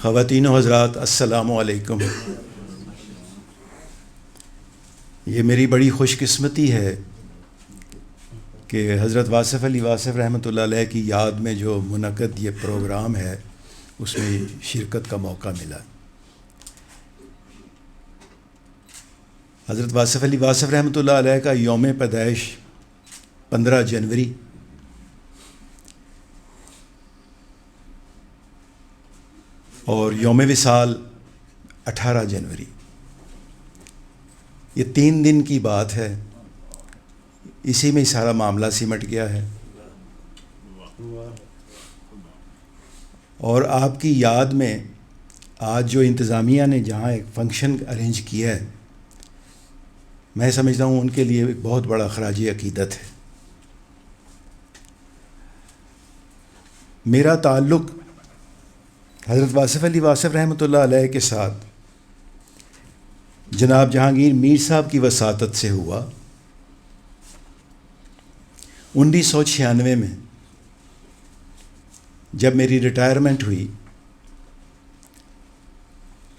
خواتین و حضرات، السلام علیکم۔ یہ میری بڑی خوش قسمتی ہے کہ حضرت واصف علی واصف رحمۃ اللہ علیہ کی یاد میں جو منعقد یہ پروگرام ہے اس میں شرکت کا موقع ملا۔ حضرت واصف علی واصف رحمۃ اللہ علیہ کا یوم پیدائش 15 جنوری اور یوم وصال 18 جنوری، یہ 3 دن کی بات ہے، اسی میں سارا معاملہ سمٹ گیا ہے۔ اور آپ کی یاد میں آج جو انتظامیہ نے جہاں ایک فنکشن ارینج کیا ہے، میں سمجھتا ہوں ان کے لیے ایک بہت بڑا خراج عقیدت ہے۔ میرا تعلق حضرت واصف علی واصف رحمۃ اللہ علیہ کے ساتھ جناب جہانگیر میر صاحب کی وساطت سے ہوا۔ 1996 میں جب میری ریٹائرمنٹ ہوئی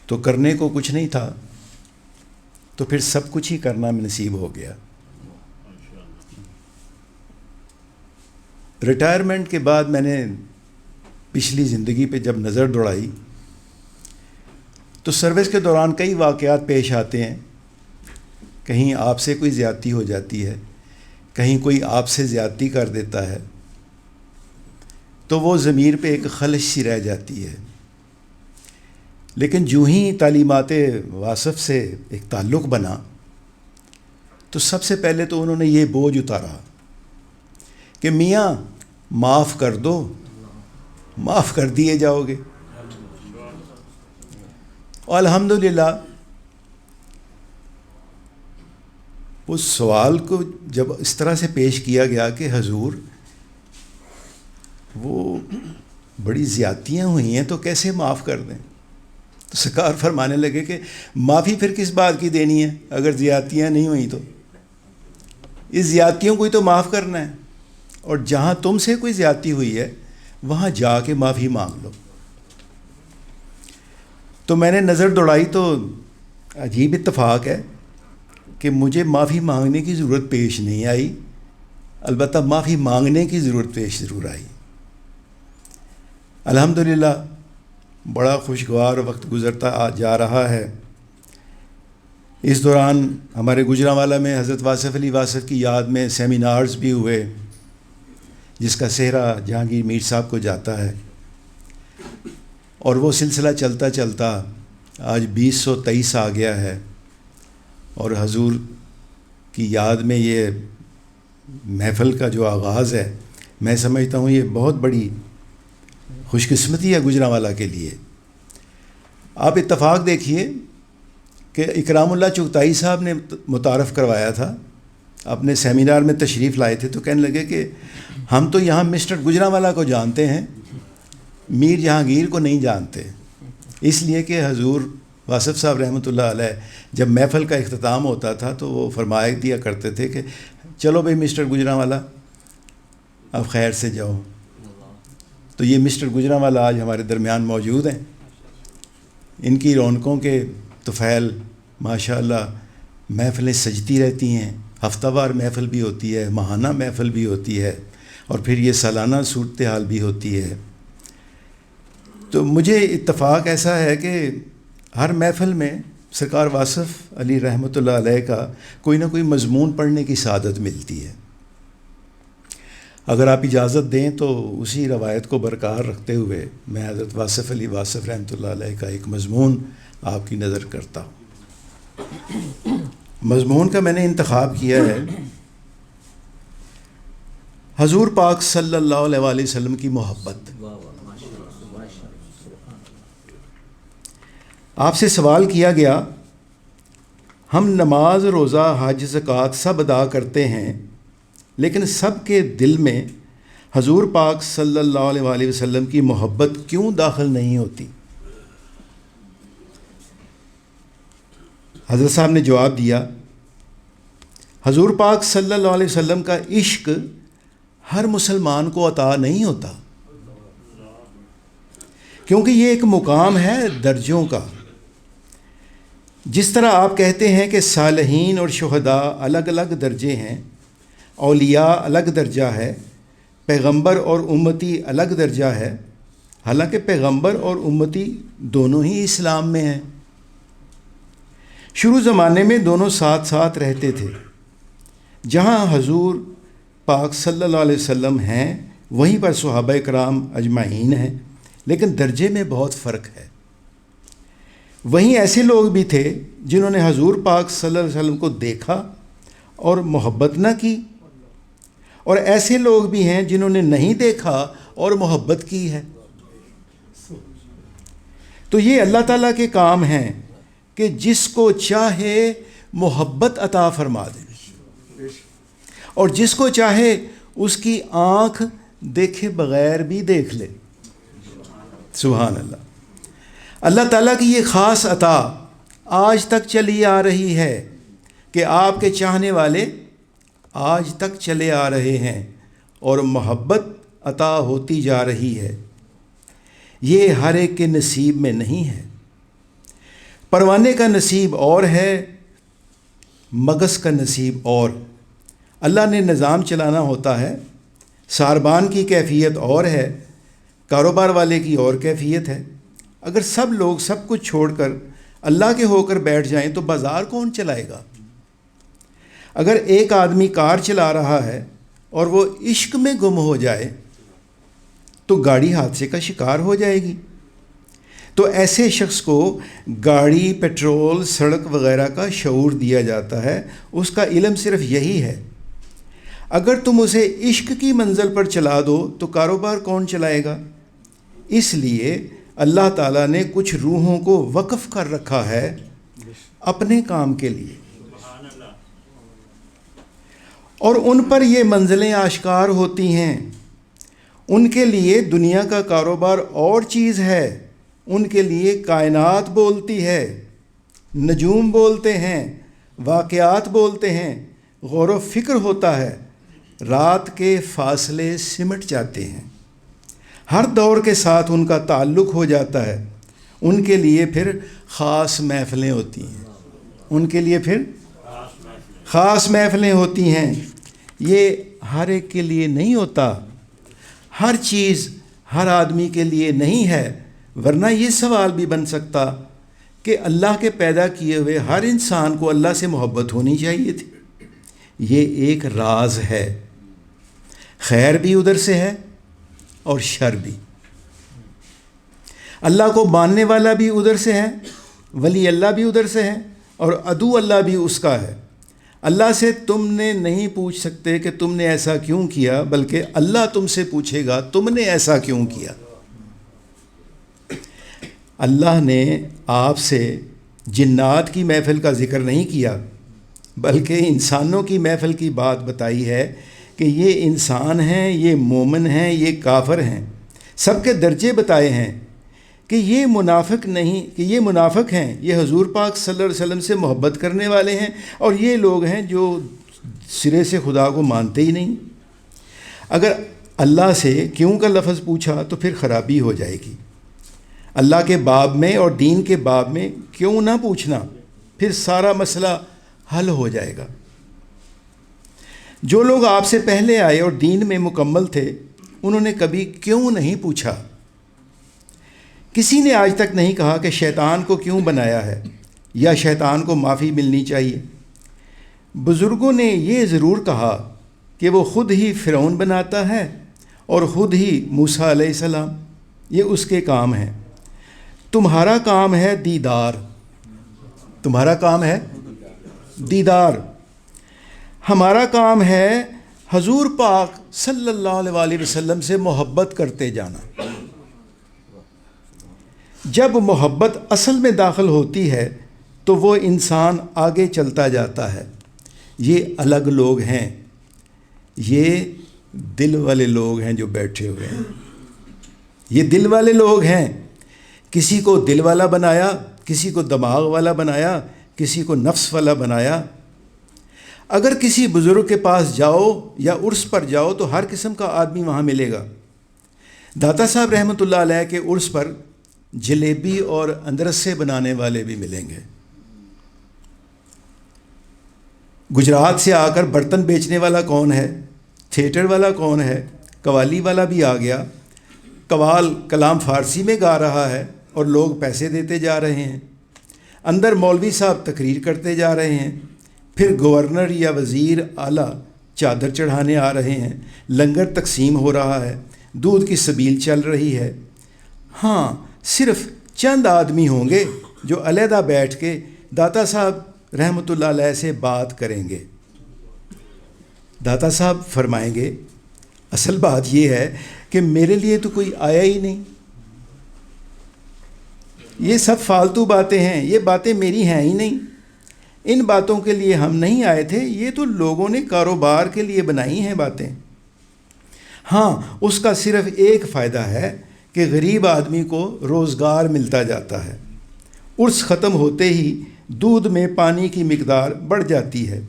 تو کرنے کو کچھ نہیں تھا، تو پھر سب کچھ ہی کرنا نصیب ہو گیا۔ ریٹائرمنٹ کے بعد میں نے پچھلی زندگی پہ جب نظر دوڑائی تو سروس کے دوران کئی واقعات پیش آتے ہیں۔ کہیں آپ سے کوئی زیادتی ہو جاتی ہے، کہیں کوئی آپ سے زیادتی کر دیتا ہے، تو وہ ضمیر پہ ایک خلش سی رہ جاتی ہے۔ لیکن جو ہی تعلیمات واصف سے ایک تعلق بنا تو سب سے پہلے تو انہوں نے یہ بوجھ اتارا کہ میاں معاف کر دو، معاف کر دیے جاؤ گے۔ اور الحمدللہ اس سوال کو جب اس طرح سے پیش کیا گیا کہ حضور وہ بڑی زیادتیاں ہوئی ہیں تو کیسے معاف کر دیں، تو سرکار فرمانے لگے کہ معافی پھر کس بات کی دینی ہے اگر زیادتیاں نہیں ہوئیں تو؟ اس زیادتیوں کو ہی تو معاف کرنا ہے، اور جہاں تم سے کوئی زیادتی ہوئی ہے وہاں جا کے معافی مانگ لو۔ تو میں نے نظر دوڑائی تو عجیب اتفاق ہے کہ مجھے معافی مانگنے کی ضرورت پیش نہیں آئی، البتہ معافی مانگنے کی ضرورت پیش ضرور آئی۔ الحمدللہ بڑا خوشگوار وقت گزرتا جا رہا ہے۔ اس دوران ہمارے گوجرانوالہ میں حضرت واصف علی واصف کی یاد میں سیمینارز بھی ہوئے، جس کا سہرا جہانگیر میر صاحب کو جاتا ہے، اور وہ سلسلہ چلتا چلتا آج 2023 آ گیا ہے، اور حضور کی یاد میں یہ محفل کا جو آغاز ہے، میں سمجھتا ہوں یہ بہت بڑی خوش قسمتی ہے گوجرانوالہ کے لیے۔ آپ اتفاق دیکھیے کہ اکرام اللہ چغتائی صاحب نے متعارف کروایا تھا، اپنے سیمینار میں تشریف لائے تھے تو کہنے لگے کہ ہم تو یہاں مسٹر گوجرانوالہ کو جانتے ہیں، میر جہانگیر کو نہیں جانتے، اس لیے کہ حضور واصف صاحب رحمۃ اللہ علیہ جب محفل کا اختتام ہوتا تھا تو وہ فرمایا دیا کرتے تھے کہ چلو بھئی مسٹر گوجرانوالہ اب خیر سے جاؤ۔ تو یہ مسٹر گوجرانوالہ آج ہمارے درمیان موجود ہیں۔ ان کی رونقوں کے طفیل ماشاءاللہ محفلیں سجتی رہتی ہیں، ہفتہ وار محفل بھی ہوتی ہے، ماہانہ محفل بھی ہوتی ہے، اور پھر یہ سالانہ صورتحال بھی ہوتی ہے۔ تو مجھے اتفاق ایسا ہے کہ ہر محفل میں سرکار واصف علی رحمۃ اللہ علیہ کا کوئی نہ کوئی مضمون پڑھنے کی سعادت ملتی ہے۔ اگر آپ اجازت دیں تو اسی روایت کو برقرار رکھتے ہوئے میں حضرت واصف علی واصف رحمۃ اللہ علیہ کا ایک مضمون آپ کی نظر کرتا ہوں۔ مضمون کا میں نے انتخاب کیا ہے حضور پاک صلی اللہ علیہ وآلہ وسلم کی محبت۔ آپ سے سوال کیا گیا، ہم نماز، روزہ، حج، زکوٰۃ سب ادا کرتے ہیں، لیکن سب کے دل میں حضور پاک صلی اللہ علیہ وآلہ وسلم کی محبت کیوں داخل نہیں ہوتی؟ حضرت صاحب نے جواب دیا، حضور پاک صلی اللہ علیہ وسلم کا عشق ہر مسلمان کو عطا نہیں ہوتا، کیونکہ یہ ایک مقام ہے درجوں کا. جس طرح آپ کہتے ہیں کہ صالحین اور شہداء الگ الگ درجے ہیں، اولیاء الگ درجہ ہے، پیغمبر اور امتی الگ درجہ ہے، حالانکہ پیغمبر اور امتی دونوں ہی اسلام میں ہیں. شروع زمانے میں دونوں ساتھ ساتھ رہتے تھے. جہاں حضور پاک صلی اللہ علیہ وسلم ہیں وہیں پر صحابہ کرام اجمعین ہیں، لیکن درجے میں بہت فرق ہے. وہیں ایسے لوگ بھی تھے جنہوں نے حضور پاک صلی اللہ علیہ وسلم کو دیکھا اور محبت نہ کی، اور ایسے لوگ بھی ہیں جنہوں نے نہیں دیکھا اور محبت کی ہے. تو یہ اللہ تعالیٰ کے کام ہیں کہ جس کو چاہے محبت عطا فرما دے، اور جس کو چاہے اس کی آنکھ دیکھے بغیر بھی دیکھ لے. سبحان اللہ. اللہ تعالیٰ کی یہ خاص عطا آج تک چلی آ رہی ہے کہ آپ کے چاہنے والے آج تک چلے آ رہے ہیں اور محبت عطا ہوتی جا رہی ہے. یہ ہر ایک کے نصیب میں نہیں ہے. پروانے کا نصیب اور ہے، مگس کا نصیب اور. اللہ نے نظام چلانا ہوتا ہے. ساربان کی کیفیت اور ہے، کاروبار والے کی اور کیفیت ہے. اگر سب لوگ سب کچھ چھوڑ کر اللہ کے ہو کر بیٹھ جائیں تو بازار کون چلائے گا؟ اگر ایک آدمی کار چلا رہا ہے اور وہ عشق میں گم ہو جائے تو گاڑی حادثے کا شکار ہو جائے گی. تو ایسے شخص کو گاڑی، پیٹرول، سڑک وغیرہ کا شعور دیا جاتا ہے. اس کا علم صرف یہی ہے. اگر تم اسے عشق کی منزل پر چلا دو تو کاروبار کون چلائے گا؟ اس لیے اللہ تعالیٰ نے کچھ روحوں کو وقف کر رکھا ہے اپنے کام کے لیے، اور ان پر یہ منزلیں آشکار ہوتی ہیں. ان کے لیے دنیا کا کاروبار اور چیز ہے. ان کے لیے کائنات بولتی ہے، نجوم بولتے ہیں، واقعات بولتے ہیں، غور و فکر ہوتا ہے. رات کے فاصلے سمٹ جاتے ہیں. ہر دور کے ساتھ ان کا تعلق ہو جاتا ہے. ان کے لیے پھر خاص محفلیں ہوتی ہیں. ان کے لیے پھر خاص محفلیں ہوتی ہیں. یہ ہر ایک کے لیے نہیں ہوتا. ہر چیز ہر آدمی کے لیے نہیں ہے. ورنہ یہ سوال بھی بن سکتا کہ اللہ کے پیدا کیے ہوئے ہر انسان کو اللہ سے محبت ہونی چاہیے تھی. یہ ایک راز ہے. خیر بھی ادھر سے ہے اور شر بھی. اللہ کو ماننے والا بھی ادھر سے ہے، ولی اللہ بھی ادھر سے ہے، اور عدو اللہ بھی اس کا ہے. اللہ سے تم نے نہیں پوچھ سکتے کہ تم نے ایسا کیوں کیا، بلکہ اللہ تم سے پوچھے گا تم نے ایسا کیوں کیا. اللہ نے آپ سے جنات کی محفل کا ذکر نہیں کیا، بلکہ انسانوں کی محفل کی بات بتائی ہے کہ یہ انسان ہیں، یہ مومن ہیں، یہ کافر ہیں. سب کے درجے بتائے ہیں کہ یہ منافق نہیں، کہ یہ منافق ہیں، یہ حضور پاک صلی اللہ علیہ وسلم سے محبت کرنے والے ہیں، اور یہ لوگ ہیں جو سرے سے خدا کو مانتے ہی نہیں. اگر اللہ سے کیوں کا لفظ پوچھا تو پھر خرابی ہو جائے گی. اللہ کے باب میں اور دین کے باب میں کیوں نہ پوچھنا، پھر سارا مسئلہ حل ہو جائے گا. جو لوگ آپ سے پہلے آئے اور دین میں مکمل تھے انہوں نے کبھی کیوں نہیں پوچھا. کسی نے آج تک نہیں کہا کہ شیطان کو کیوں بنایا ہے یا شیطان کو معافی ملنی چاہیے. بزرگوں نے یہ ضرور کہا کہ وہ خود ہی فرعون بناتا ہے اور خود ہی موسیٰ علیہ السلام، یہ اس کے کام ہیں. تمہارا کام ہے دیدار. تمہارا کام ہے دیدار. ہمارا کام ہے حضور پاک صلی اللہ علیہ وسلم سے محبت کرتے جانا. جب محبت اصل میں داخل ہوتی ہے تو وہ انسان آگے چلتا جاتا ہے. یہ الگ لوگ ہیں، یہ دل والے لوگ ہیں جو بیٹھے ہوئے ہیں. یہ دل والے لوگ ہیں. کسی کو دل والا بنایا، کسی کو دماغ والا بنایا، کسی کو نفس والا بنایا. اگر کسی بزرگ کے پاس جاؤ یا عرس پر جاؤ تو ہر قسم کا آدمی وہاں ملے گا. داتا صاحب رحمۃ اللہ علیہ کے عرس پر جلیبی اور اندرسے بنانے والے بھی ملیں گے۔ گجرات سے آ کر برتن بیچنے والا کون ہے، تھیٹر والا کون ہے، قوالی والا بھی آ گیا۔ قوال کلام فارسی میں گا رہا ہے اور لوگ پیسے دیتے جا رہے ہیں۔ اندر مولوی صاحب تقریر کرتے جا رہے ہیں، پھر گورنر یا وزیر اعلیٰ چادر چڑھانے آ رہے ہیں، لنگر تقسیم ہو رہا ہے، دودھ کی سبیل چل رہی ہے۔ ہاں، صرف چند آدمی ہوں گے جو علیحدہ بیٹھ کے داتا صاحب رحمۃ اللہ علیہ سے بات کریں گے۔ داتا صاحب فرمائیں گے، اصل بات یہ ہے کہ میرے لیے تو کوئی آیا ہی نہیں، یہ سب فالتو باتیں ہیں، یہ باتیں میری ہیں ہی نہیں، ان باتوں کے لیے ہم نہیں آئے تھے، یہ تو لوگوں نے کاروبار کے لیے بنائی ہیں باتیں۔ ہاں، اس کا صرف ایک فائدہ ہے کہ غریب آدمی کو روزگار ملتا جاتا ہے۔ عرس ختم ہوتے ہی دودھ میں پانی کی مقدار بڑھ جاتی ہے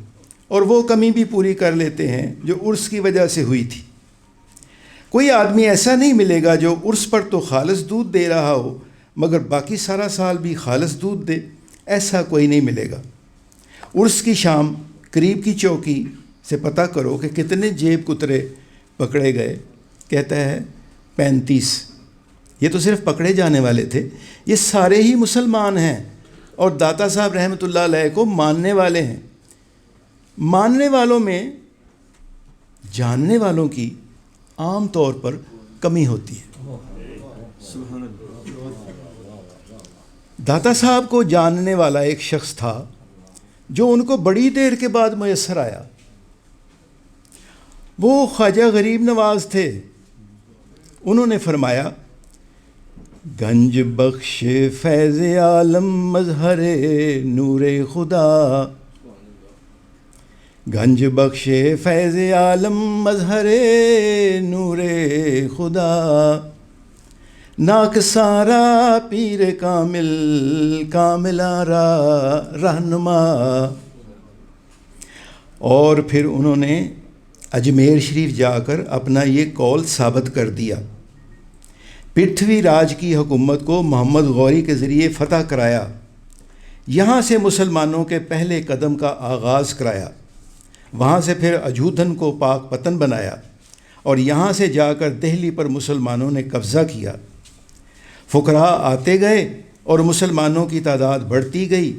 اور وہ کمی بھی پوری کر لیتے ہیں جو عرس کی وجہ سے ہوئی تھی۔ کوئی آدمی ایسا نہیں ملے گا جو عرس پر تو خالص دودھ دے رہا ہو مگر باقی سارا سال بھی خالص دودھ دے، ایسا کوئی نہیں ملے گا۔ عرس کی شام قریب کی چوکی سے پتہ کرو کہ کتنے جیب کترے پکڑے گئے، کہتا ہے 35۔ یہ تو صرف پکڑے جانے والے تھے، یہ سارے ہی مسلمان ہیں اور داتا صاحب رحمۃ اللہ علیہ کو ماننے والے ہیں۔ ماننے والوں میں جاننے والوں کی عام طور پر کمی ہوتی ہے۔ داتا صاحب کو جاننے والا ایک شخص تھا جو ان کو بڑی دیر کے بعد میسر آیا۔ وہ خواجہ غریب نواز تھے۔ انہوں نے فرمایا، گنج بخش فیض عالم مظہر نور خدا، گنج بخش فیض عالم مظہر نور خدا، ناک سارا پیر کامل کامل آرا رہنما۔ اور پھر انہوں نے اجمیر شریف جا کر اپنا یہ قول ثابت کر دیا۔ پرتھوی راج کی حکومت کو محمد غوری کے ذریعے فتح کرایا، یہاں سے مسلمانوں کے پہلے قدم کا آغاز کرایا، وہاں سے پھر اجودھن کو پاک پتن بنایا اور یہاں سے جا کر دہلی پر مسلمانوں نے قبضہ کیا۔ فقراء آتے گئے اور مسلمانوں کی تعداد بڑھتی گئی،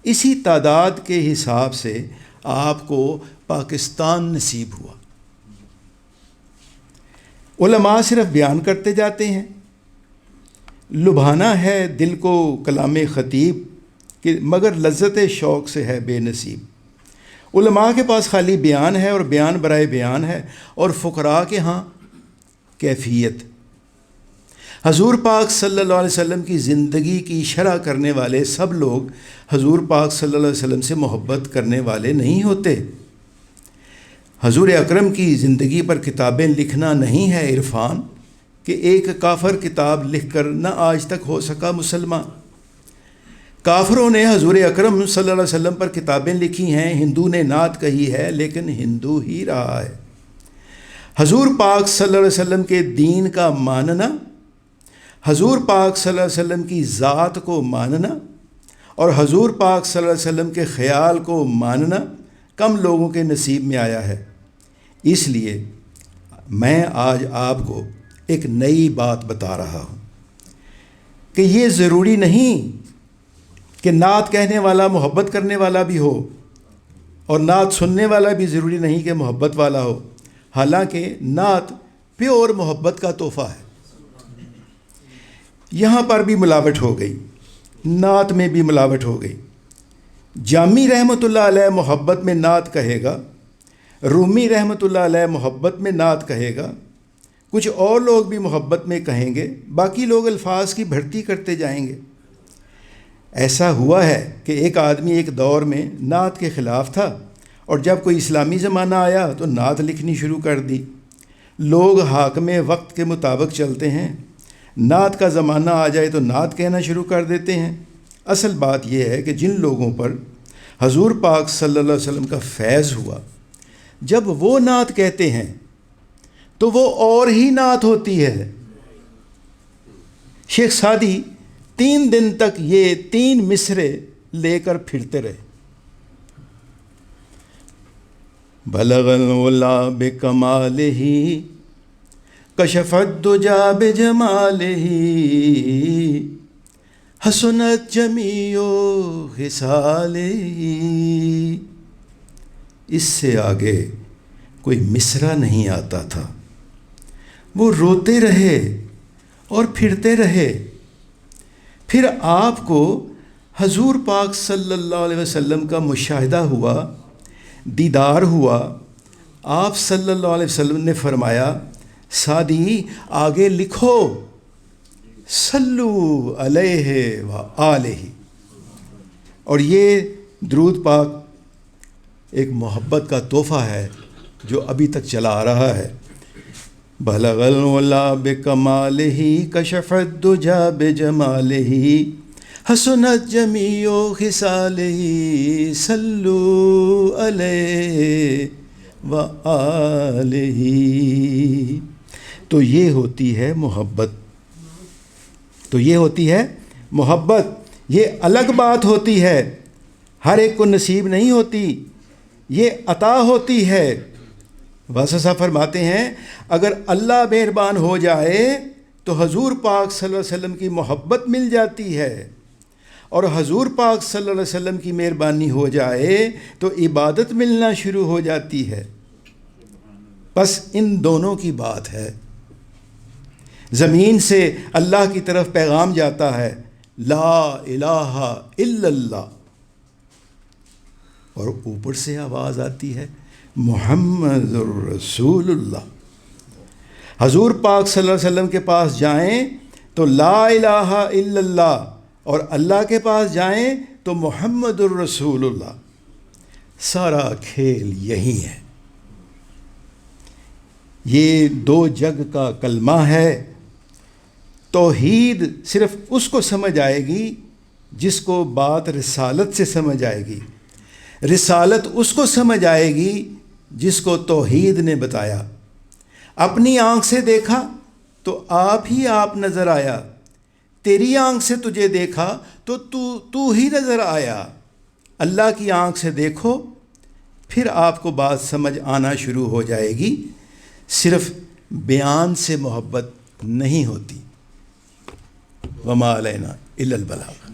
اسی تعداد کے حساب سے آپ کو پاکستان نصیب ہوا۔ علماء صرف بیان کرتے جاتے ہیں، لبھانا ہے دل کو کلام خطیب کہ مگر لذت شوق سے ہے بے نصیب۔ علماء کے پاس خالی بیان ہے اور بیان برائے بیان ہے، اور فقراء کے ہاں کیفیت۔ حضور پاک صلی اللہ علیہ وسلم کی زندگی کی شرح کرنے والے سب لوگ حضور پاک صلی اللہ علیہ وسلم سے محبت کرنے والے نہیں ہوتے۔ حضور اکرم کی زندگی پر کتابیں لکھنا نہیں ہے عرفان کہ ایک کافر کتاب لکھ کر نہ آج تک ہو سکا مسلمان۔ کافروں نے حضور اکرم صلی اللہ علیہ وسلم پر کتابیں لکھی ہیں، ہندو نے نعت کہی ہے لیکن ہندو ہی رہا ہے۔ حضور پاک صلی اللہ علیہ وسلم کے دین کا ماننا، حضور پاک صلی اللہ علیہ وسلم کی ذات کو ماننا اور حضور پاک صلی اللہ علیہ وسلم کے خیال کو ماننا کم لوگوں کے نصیب میں آیا ہے۔ اس لیے میں آج آپ کو ایک نئی بات بتا رہا ہوں کہ یہ ضروری نہیں کہ نعت کہنے والا محبت کرنے والا بھی ہو اور نعت سننے والا بھی ضروری نہیں کہ محبت والا ہو، حالانکہ نعت پیور محبت کا تحفہ ہے۔ یہاں پر بھی ملاوٹ ہو گئی، نعت میں بھی ملاوٹ ہو گئی۔ جامی رحمۃ اللہ علیہ محبت میں نعت کہے گا، رومی رحمۃ اللہ علیہ محبت میں نعت کہے گا، کچھ اور لوگ بھی محبت میں کہیں گے، باقی لوگ الفاظ کی بھرتی کرتے جائیں گے۔ ایسا ہوا ہے کہ ایک آدمی ایک دور میں نعت کے خلاف تھا اور جب کوئی اسلامی زمانہ آیا تو نعت لکھنی شروع کر دی۔ لوگ حاکم وقت کے مطابق چلتے ہیں، نعت کا زمانہ آ جائے تو نعت کہنا شروع کر دیتے ہیں۔ اصل بات یہ ہے کہ جن لوگوں پر حضور پاک صلی اللہ علیہ وسلم کا فیض ہوا، جب وہ نعت کہتے ہیں تو وہ اور ہی نعت ہوتی ہے۔ شیخ سعدی 3 دن تک یہ 3 مصرے لے کر پھرتے رہے. بلغ العلا بکمالہ کشف الدجا بجمالہ حسنت جمیع خصالہ. اس سے آگے کوئی مصرع نہیں آتا تھا. وہ روتے رہے اور پھرتے رہے. پھر آپ کو حضور پاک صلی اللہ علیہ وسلم کا مشاہدہ ہوا، دیدار ہوا. آپ صلی اللہ علیہ وسلم نے فرمایا سعدی آگے لکھو صلو علیہ وآلہ. اور یہ درود پاک ایک محبت کا تحفہ ہے جو ابھی تک چلا آ رہا ہے. بلغ العلا بکمالہ کشف الدجا بجمالہ حسنت جمیع خصالہ صلو علیہ وآلہ. تو یہ ہوتی ہے محبت. یہ الگ بات ہوتی ہے، ہر ایک کو نصیب نہیں ہوتی، یہ عطا ہوتی ہے. واسطہ فرماتے ہیں اگر اللہ مہربان ہو جائے تو حضور پاک صلی اللہ علیہ وسلم کی محبت مل جاتی ہے، اور حضور پاک صلی اللہ علیہ وسلم کی مہربانی ہو جائے تو عبادت ملنا شروع ہو جاتی ہے. بس ان دونوں کی بات ہے. زمین سے اللہ کی طرف پیغام جاتا ہے لا الہ الا اللہ، اور اوپر سے آواز آتی ہے محمد الرسول اللہ. حضور پاک صلی اللہ علیہ وسلم کے پاس جائیں تو لا الہ الا اللہ، اور اللہ کے پاس جائیں تو محمد الرسول اللہ. سارا کھیل یہی ہے. یہ 2 جگ کا کلمہ ہے. توحید صرف اس کو سمجھ آئے گی جس کو بات رسالت سے سمجھ آئے گی. رسالت اس کو سمجھ آئے گی جس کو توحید نے بتایا. اپنی آنکھ سے دیکھا تو آپ ہی آپ نظر آیا، تیری آنکھ سے تجھے دیکھا تو تو ہی نظر آیا. اللہ کی آنکھ سے دیکھو پھر آپ کو بات سمجھ آنا شروع ہو جائے گی. صرف بیان سے محبت نہیں ہوتی. وما علینا الا البلاغ.